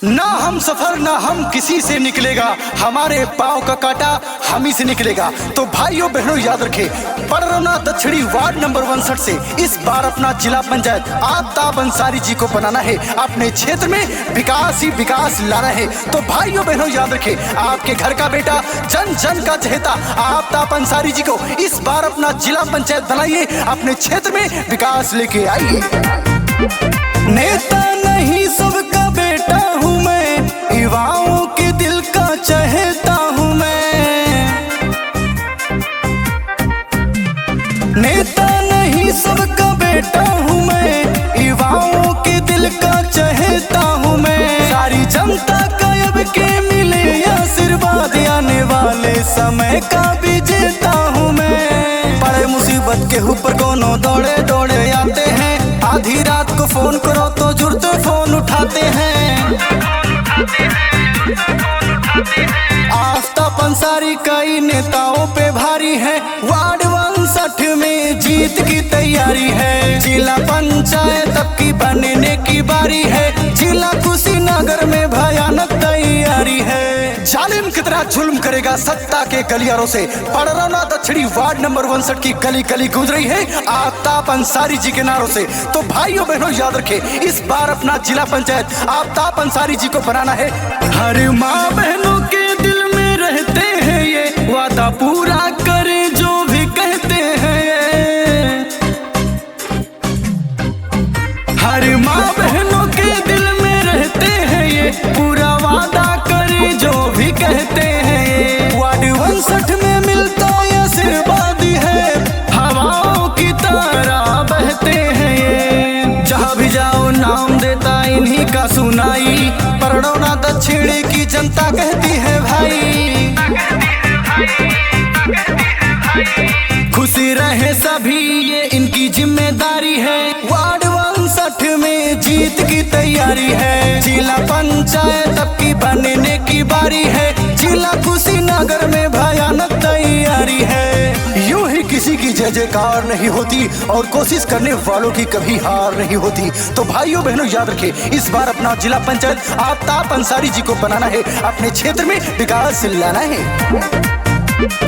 ना हम सफर ना हम किसी से निकलेगा, हमारे पाँव का कांटा हम ही से निकलेगा। तो भाइयों बहनों याद रखें, पड़रौना दक्षिणी वार्ड नंबर 59 से इस बार अपना जिला पंचायत आफ्ताब अंसारी जी को बनाना है, अपने क्षेत्र में विकास ही विकास लाना है। तो भाइयों बहनों याद रखें, आपके घर का बेटा जन जन का चहेता आफ्ताब अंसारी जी को इस बार अपना जिला पंचायत बनाइए, अपने क्षेत्र में विकास लेके आइए। नेता नहीं सबका बेटा हूँ मैं, युवाओं के दिल का चहेता हूँ मैं। नेता नहीं सबका बेटा हूँ मैं, युवाओं के दिल का चहेता हूँ मैं। सारी जनता का अब के मिले आशीर्वाद, आने वाले समय का विजेता हूँ मैं। बड़े मुसीबत के ऊपर कोनो दौड़े दौड़े आते हैं, आधी रात को फोन करो तो जुड़ते फोन उठाते हैं। आफ्ताब अंसारी कई नेताओं पे भारी है, वार्ड 59 में जीत की तैयारी है। जिला पंचायत अब की बनने की बारी है, जिला कुशीनगर में भयानक तैयारी है। जालिम कितना जुल्म करेगा सत्ता के गलियारों से, पड़रौना दक्षिणी वार्ड नंबर 59 की गली गली गूंज रही है आफ्ताब अंसारी जी के नारों से। तो भाइयों बहनों याद रखें, इस बार अपना जिला पंचायत आफ्ताब अंसारी जी को बनाना है। हर माँ बहनों के दिल में रहते हैं ये, वादा पूरा करे जो भी कहते हैं ये। हर माँ बहनों के दिल में रहते हैं ये, पूरा वादा करे जो भी कहते हैं ये। वार्ड 59 में मिलता ये आशीर्वाद है, हवाओं की तरह बहते हैं ये। जहाँ भी जाओ नाम देता इन्हीं का सुनाई, पड़रौना दक्षिणी की जनता कहती है भाई। खुशी रहे सभी ये इनकी जिम्मेदारी है, वार्ड 59 में जीत की तैयारी है। जिला पंचायत अब की बनने की बारी है, जिला कुशीनगर में भयानक तैयारी है। यूं ही किसी की जय जयकार नहीं होती और कोशिश करने वालों की कभी हार नहीं होती। तो भाइयों बहनों याद रखें, इस बार अपना जिला पंचायत आफ्ताब अंसारी जी को बनाना है, अपने क्षेत्र में विकास लाना है।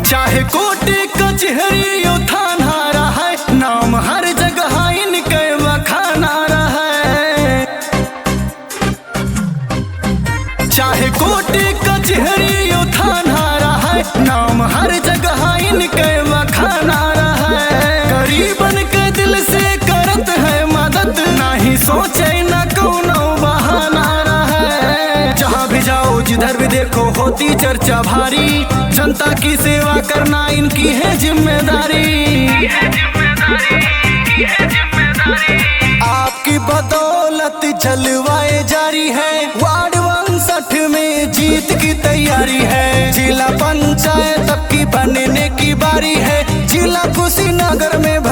चाहे कोर्ट कचहरी यो थाना रहा है, नाम हर जगह इनके बखाना रहा है। चाहे कोर्ट कचहरी यो थाना रहा है, नाम हर जगह इनके बखाना रहा है। गरीबन के दिल से करत है मदद, ना ही सोचे न कोनो बहाना रहा है। जहाँ भी जाओ जिधर भी देखो होती चर्चा भारी, जनता की सेवा करना इनकी है जिम्मेदारी। आपकी बदौलत जलवाए जारी है, वार्ड 59 में जीत की तैयारी है। जिला पंचायत अब की बनने की बारी है, जिला कुशीनगर में